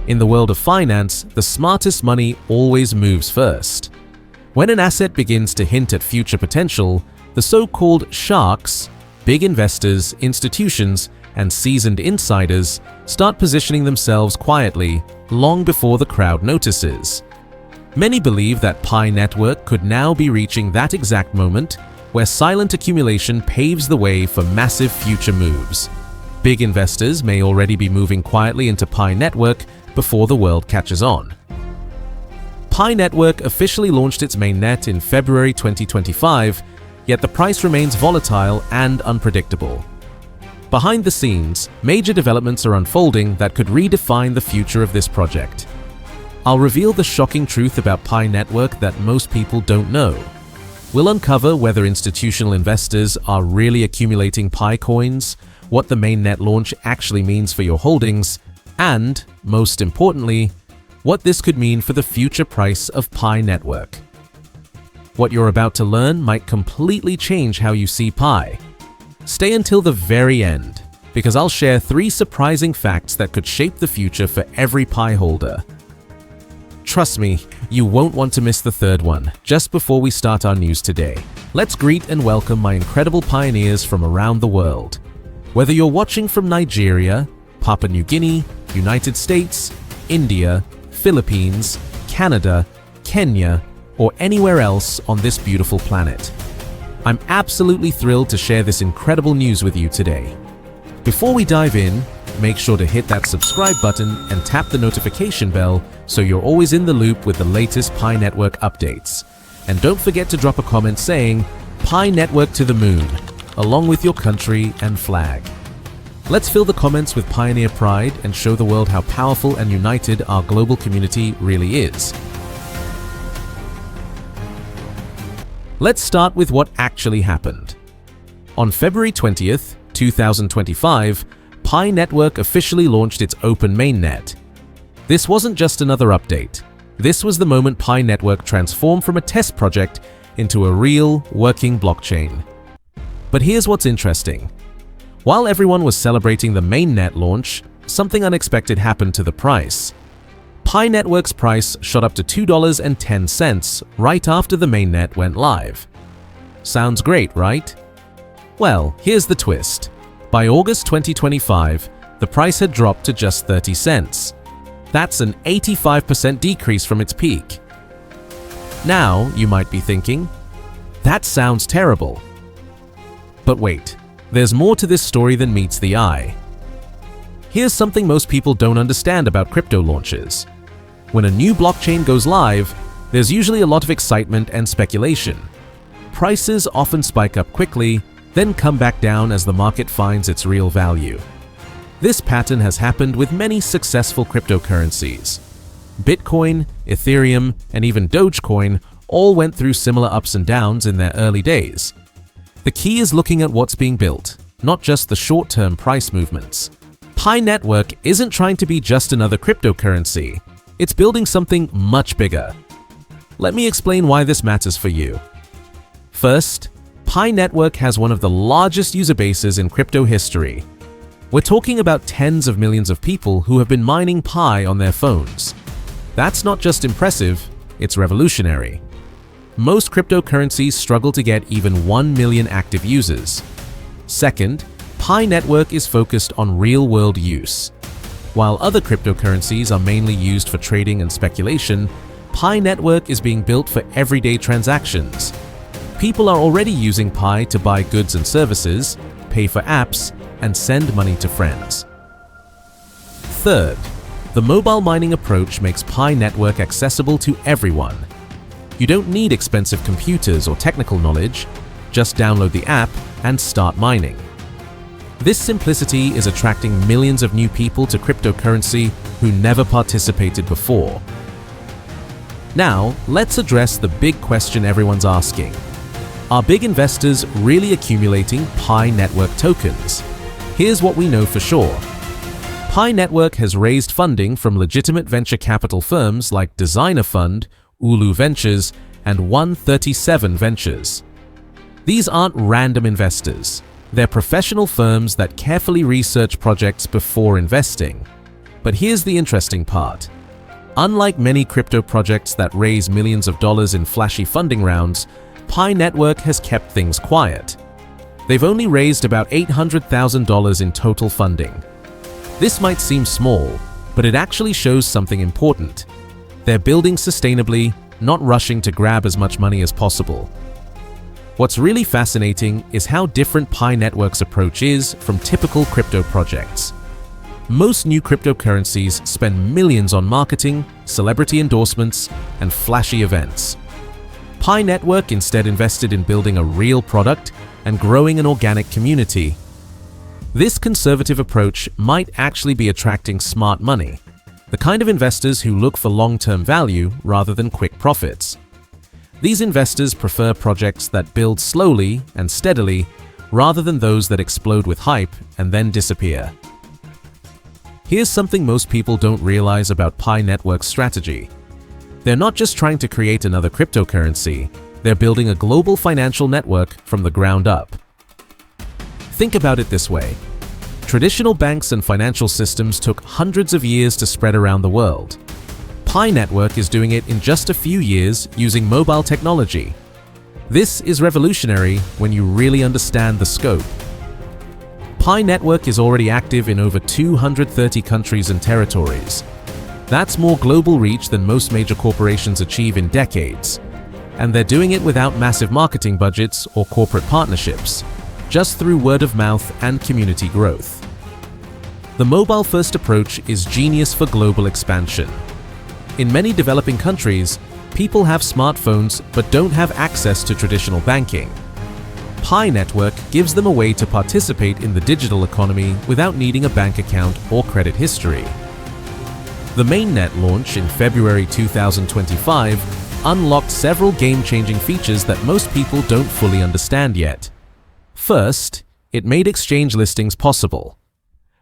In the world of finance, the smartest money always moves first. When an asset begins to hint at future potential, the so-called sharks, big investors, institutions, and seasoned insiders start positioning themselves quietly long before the crowd notices. Many believe that Pi Network could now be reaching that exact moment where silent accumulation paves the way for massive future moves. Big investors may already be moving quietly into Pi Network before the world catches on. Pi Network officially launched its mainnet in February 2025, yet the price remains volatile and unpredictable. Behind the scenes, major developments are unfolding that could redefine the future of this project. I'll reveal the shocking truth about Pi Network that most people don't know. We'll uncover whether institutional investors are really accumulating PiCoins, what the mainnet launch actually means for your holdings, and, most importantly, what this could mean for the future price of Pi Network. What you're about to learn might completely change how you see Pi. Stay until the very end, because I'll share 3 surprising facts that could shape the future for every Pi holder. Trust me, you won't want to miss the third one. Just before we start our news today, let's greet and welcome my incredible pioneers from around the world. Whether you're watching from Nigeria, Papua New Guinea, United States, India, Philippines, Canada, Kenya, or anywhere else on this beautiful planet, I'm absolutely thrilled to share this incredible news with you today. Before we dive in, make sure to hit that subscribe button and tap the notification bell so you're always in the loop with the latest Pi Network updates. And don't forget to drop a comment saying Pi Network to the moon, along with your country and flag. Let's fill the comments with pioneer pride and show the world how powerful and united our global community really is. Let's start with what actually happened. On February 20th, 2025, Pi Network officially launched its open mainnet. This wasn't just another update. This was the moment Pi Network transformed from a test project into a real, working blockchain. But here's what's interesting. While everyone was celebrating the mainnet launch, something unexpected happened to the price. Pi Network's price shot up to $2.10 right after the mainnet went live. Sounds great, right? Well, here's the twist. By August 2025, the price had dropped to just 30 cents. That's an 85% decrease from its peak. Now, you might be thinking, that sounds terrible. But wait. There's more to this story than meets the eye. Here's something most people don't understand about crypto launches. When a new blockchain goes live, there's usually a lot of excitement and speculation. Prices often spike up quickly, then come back down as the market finds its real value. This pattern has happened with many successful cryptocurrencies. Bitcoin, Ethereum, and even Dogecoin all went through similar ups and downs in their early days. The key is looking at what's being built, not just the short-term price movements. Pi Network isn't trying to be just another cryptocurrency. It's building something much bigger. Let me explain why this matters for you. First, Pi Network has one of the largest user bases in crypto history. We're talking about tens of millions of people who have been mining Pi on their phones. That's not just impressive, it's revolutionary. Most cryptocurrencies struggle to get even 1 million active users. Second, Pi Network is focused on real-world use. While other cryptocurrencies are mainly used for trading and speculation, Pi Network is being built for everyday transactions. People are already using Pi to buy goods and services, pay for apps, and send money to friends. Third, the mobile mining approach makes Pi Network accessible to everyone. You don't need expensive computers or technical knowledge, just download the app and start mining. This simplicity is attracting millions of new people to cryptocurrency who never participated before. Now, let's address the big question everyone's asking. Are big investors really accumulating Pi Network tokens? Here's what we know for sure. Pi Network has raised funding from legitimate venture capital firms like Designer Fund, Ulu Ventures, and 137 Ventures. These aren't random investors. They're professional firms that carefully research projects before investing. But here's the interesting part. Unlike many crypto projects that raise millions of dollars in flashy funding rounds, Pi Network has kept things quiet. They've only raised about $800,000 in total funding. This might seem small, but it actually shows something important. They're building sustainably, not rushing to grab as much money as possible. What's really fascinating is how different Pi Network's approach is from typical crypto projects. Most new cryptocurrencies spend millions on marketing, celebrity endorsements, and flashy events. Pi Network instead invested in building a real product and growing an organic community. This conservative approach might actually be attracting smart money, the kind of investors who look for long-term value rather than quick profits. These investors prefer projects that build slowly and steadily rather than those that explode with hype and then disappear. Here's something most people don't realize about Pi Network's strategy. They're not just trying to create another cryptocurrency, they're building a global financial network from the ground up. Think about it this way. Traditional banks and financial systems took hundreds of years to spread around the world. Pi Network is doing it in just a few years using mobile technology. This is revolutionary when you really understand the scope. Pi Network is already active in over 230 countries and territories. That's more global reach than most major corporations achieve in decades. And they're doing it without massive marketing budgets or corporate partnerships, just through word of mouth and community growth. The mobile-first approach is genius for global expansion. In many developing countries, people have smartphones but don't have access to traditional banking. Pi Network gives them a way to participate in the digital economy without needing a bank account or credit history. The Mainnet launch in February 2025 unlocked several game-changing features that most people don't fully understand yet. First, it made exchange listings possible.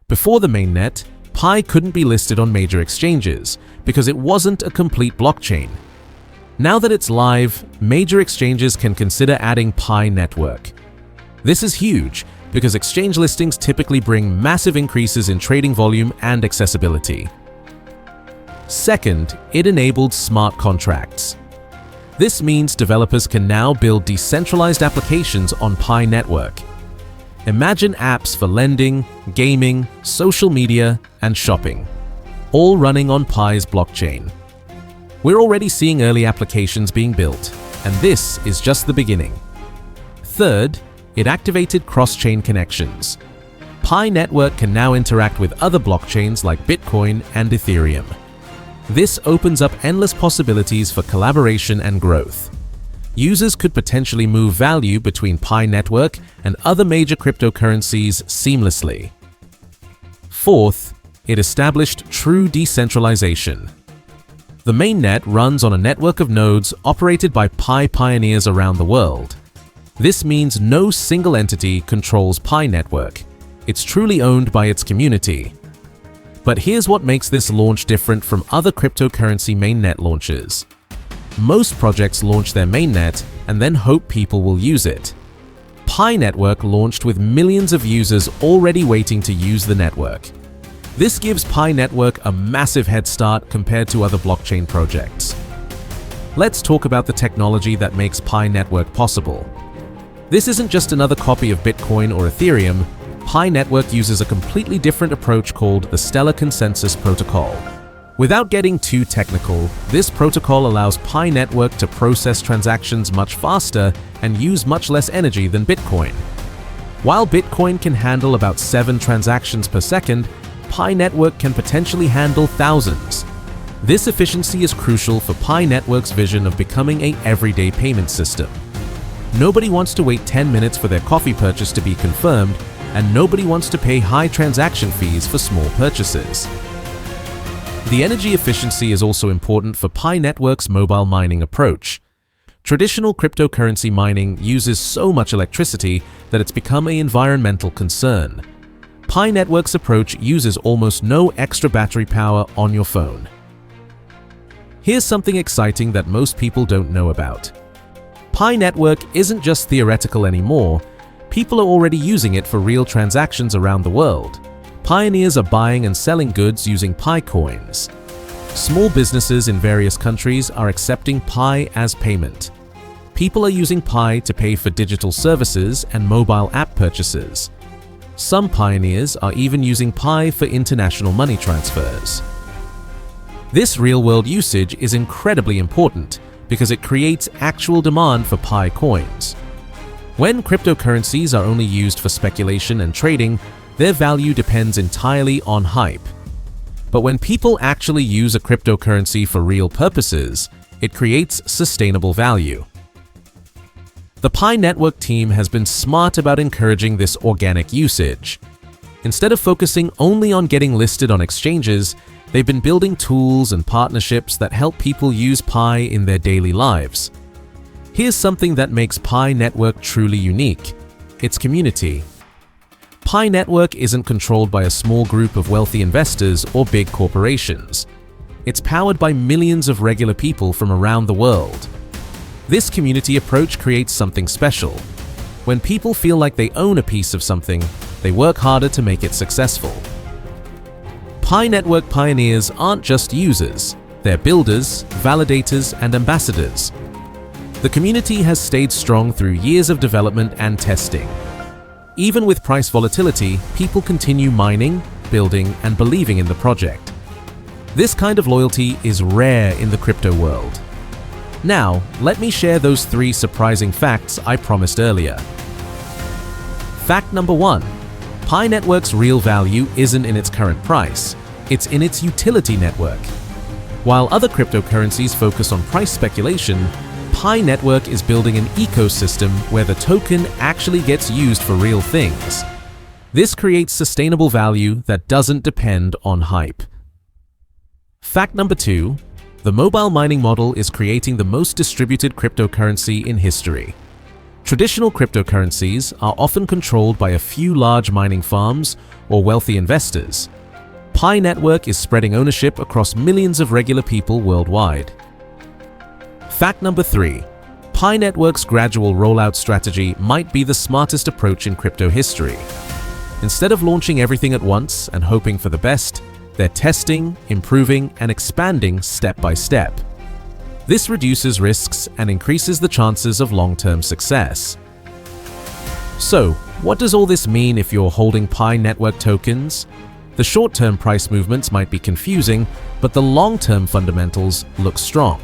Before the Mainnet, Pi couldn't be listed on major exchanges because it wasn't a complete blockchain. Now that it's live, major exchanges can consider adding Pi Network. This is huge because exchange listings typically bring massive increases in trading volume and accessibility. Second, it enabled smart contracts. This means developers can now build decentralized applications on Pi Network. Imagine apps for lending, gaming, social media, and shopping, all running on Pi's blockchain. We're already seeing early applications being built, and this is just the beginning. Third, it activated cross-chain connections. Pi Network can now interact with other blockchains like Bitcoin and Ethereum. This opens up endless possibilities for collaboration and growth. Users could potentially move value between Pi Network and other major cryptocurrencies seamlessly. Fourth, it established true decentralization. The Mainnet runs on a network of nodes operated by Pi pioneers around the world. This means no single entity controls Pi Network. It's truly owned by its community. But here's what makes this launch different from other cryptocurrency mainnet launches. Most projects launch their mainnet and then hope people will use it. Pi Network launched with millions of users already waiting to use the network. This gives Pi Network a massive head start compared to other blockchain projects. Let's talk about the technology that makes Pi Network possible. This isn't just another copy of Bitcoin or Ethereum. Pi Network uses a completely different approach called the Stellar Consensus Protocol. Without getting too technical, this protocol allows Pi Network to process transactions much faster and use much less energy than Bitcoin. While Bitcoin can handle about 7 transactions per second, Pi Network can potentially handle thousands. This efficiency is crucial for Pi Network's vision of becoming an everyday payment system. Nobody wants to wait 10 minutes for their coffee purchase to be confirmed, and nobody wants to pay high transaction fees for small purchases. The energy efficiency is also important for Pi Network's mobile mining approach. Traditional cryptocurrency mining uses so much electricity that it's become an environmental concern. Pi Network's approach uses almost no extra battery power on your phone. Here's something exciting that most people don't know about. Pi Network isn't just theoretical anymore. People are already using it for real transactions around the world. Pioneers are buying and selling goods using PiCoins. Small businesses in various countries are accepting Pi as payment. People are using Pi to pay for digital services and mobile app purchases. Some pioneers are even using Pi for international money transfers. This real-world usage is incredibly important because it creates actual demand for Pi coins. When cryptocurrencies are only used for speculation and trading, their value depends entirely on hype. But when people actually use a cryptocurrency for real purposes, it creates sustainable value. The Pi Network team has been smart about encouraging this organic usage. Instead of focusing only on getting listed on exchanges, they've been building tools and partnerships that help people use Pi in their daily lives. Here's something that makes Pi Network truly unique: its community. Pi Network isn't controlled by a small group of wealthy investors or big corporations. It's powered by millions of regular people from around the world. This community approach creates something special. When people feel like they own a piece of something, they work harder to make it successful. Pi Network pioneers aren't just users, they're builders, validators, and ambassadors. The community has stayed strong through years of development and testing. Even with price volatility, people continue mining, building, and believing in the project. This kind of loyalty is rare in the crypto world. Now, let me share those 3 surprising facts I promised earlier. Fact number 1. Pi Network's real value isn't in its current price, it's in its utility network. While other cryptocurrencies focus on price speculation, Pi Network is building an ecosystem where the token actually gets used for real things. This creates sustainable value that doesn't depend on hype. Fact number 2. The mobile mining model is creating the most distributed cryptocurrency in history. Traditional cryptocurrencies are often controlled by a few large mining farms or wealthy investors. Pi Network is spreading ownership across millions of regular people worldwide. Fact number 3. Pi Network's gradual rollout strategy might be the smartest approach in crypto history. Instead of launching everything at once and hoping for the best, they're testing, improving, and expanding step by step. This reduces risks and increases the chances of long-term success. So, what does all this mean if you're holding Pi Network tokens? The short-term price movements might be confusing, but the long-term fundamentals look strong.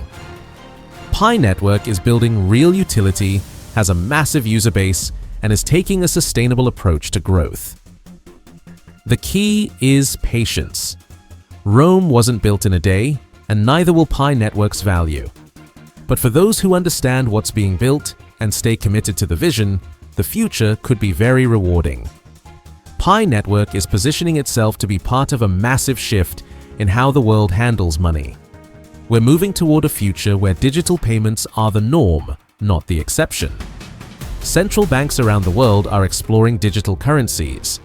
Pi Network is building real utility, has a massive user base, and is taking a sustainable approach to growth. The key is patience. Rome wasn't built in a day, and neither will Pi Network's value. But for those who understand what's being built and stay committed to the vision, the future could be very rewarding. Pi Network is positioning itself to be part of a massive shift in how the world handles money. We're moving toward a future where digital payments are the norm, not the exception. Central banks around the world are exploring digital currencies.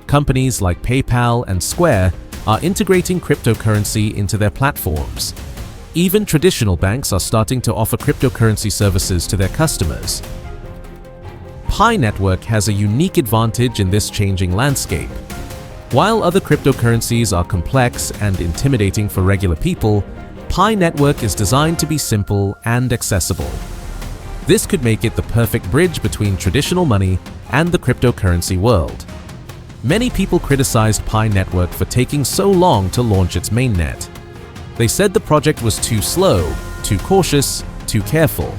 Companies like PayPal and Square are integrating cryptocurrency into their platforms. Even traditional banks are starting to offer cryptocurrency services to their customers. Pi Network has a unique advantage in this changing landscape. While other cryptocurrencies are complex and intimidating for regular people, Pi Network is designed to be simple and accessible. This could make it the perfect bridge between traditional money and the cryptocurrency world. Many people criticized Pi Network for taking so long to launch its mainnet. They said the project was too slow, too cautious, too careful.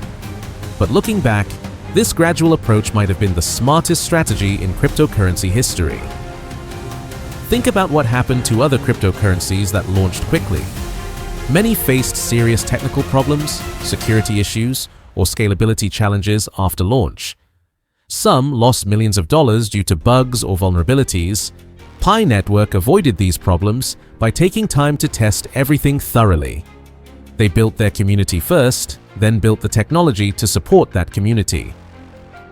But looking back, this gradual approach might have been the smartest strategy in cryptocurrency history. Think about what happened to other cryptocurrencies that launched quickly. Many faced serious technical problems, security issues, or scalability challenges after launch. Some lost millions of dollars due to bugs or vulnerabilities. Pi Network avoided these problems by taking time to test everything thoroughly. They built their community first, then built the technology to support that community.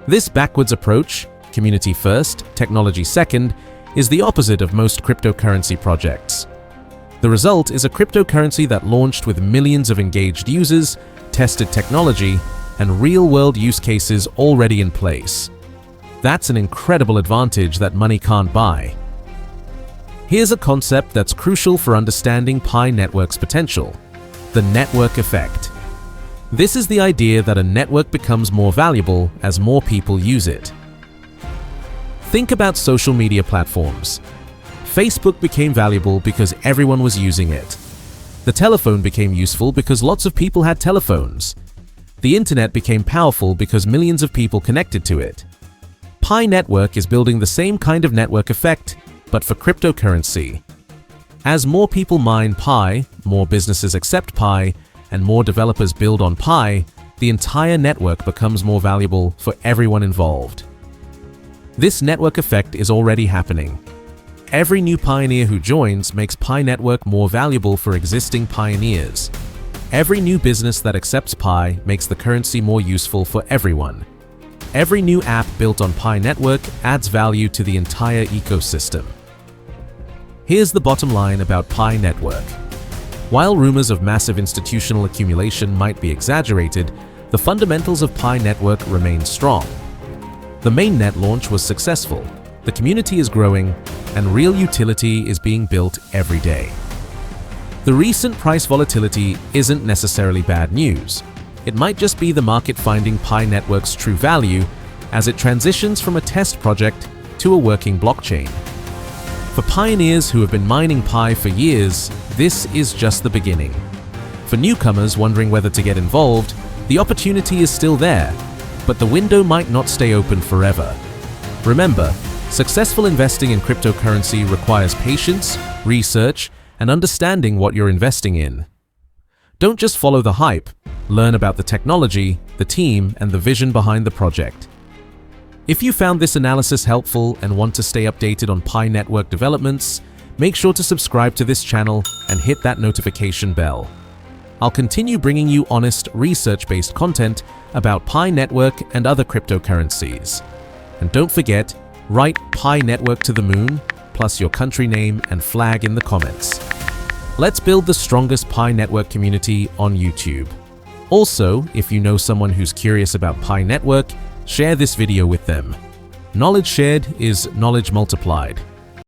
This backwards approach, community first, technology second, is the opposite of most cryptocurrency projects. The result is a cryptocurrency that launched with millions of engaged users, tested technology, and real-world use cases already in place. That's an incredible advantage that money can't buy. Here's a concept that's crucial for understanding Pi network's potential: the network effect. This is the idea that a network becomes more valuable as more people use it. Think about social media platforms. Facebook became valuable because everyone was using it. The telephone became useful because lots of people had telephones. The internet became powerful because millions of people connected to it. Pi network is building the same kind of network effect, but for cryptocurrency. As more people mine Pi, more businesses accept Pi, and more developers build on Pi, the entire network becomes more valuable for everyone involved. This network effect is already happening. Every new pioneer who joins makes Pi network more valuable for existing pioneers. Every new business that accepts Pi makes the currency more useful for everyone. Every new app built on Pi network adds value to the entire ecosystem. Here's the bottom line about Pi network. While rumors of massive institutional accumulation might be exaggerated, the fundamentals of Pi network remain strong. The Mainnet launch was successful, the community is growing, and real utility is being built every day. The recent price volatility isn't necessarily bad news. It might just be the market finding Pi network's true value as it transitions from a test project to a working blockchain. For pioneers who have been mining Pi for years, this is just the beginning. For newcomers wondering whether to get involved, the opportunity is still there, but the window might not stay open forever. Remember, successful investing in cryptocurrency requires patience, research, and understanding what you're investing in. Don't just follow the hype, learn about the technology, the team, and the vision behind the project. If you found this analysis helpful and want to stay updated on Pi network developments, make sure to subscribe to this channel and hit that notification bell. I'll continue bringing you honest, research-based content about Pi network and other cryptocurrencies. And don't forget, write Pi network to the moon, plus your country name and flag in the comments. Let's build the strongest Pi network community on YouTube. Also, if you know someone who's curious about Pi network, share this video with them. Knowledge shared is knowledge multiplied.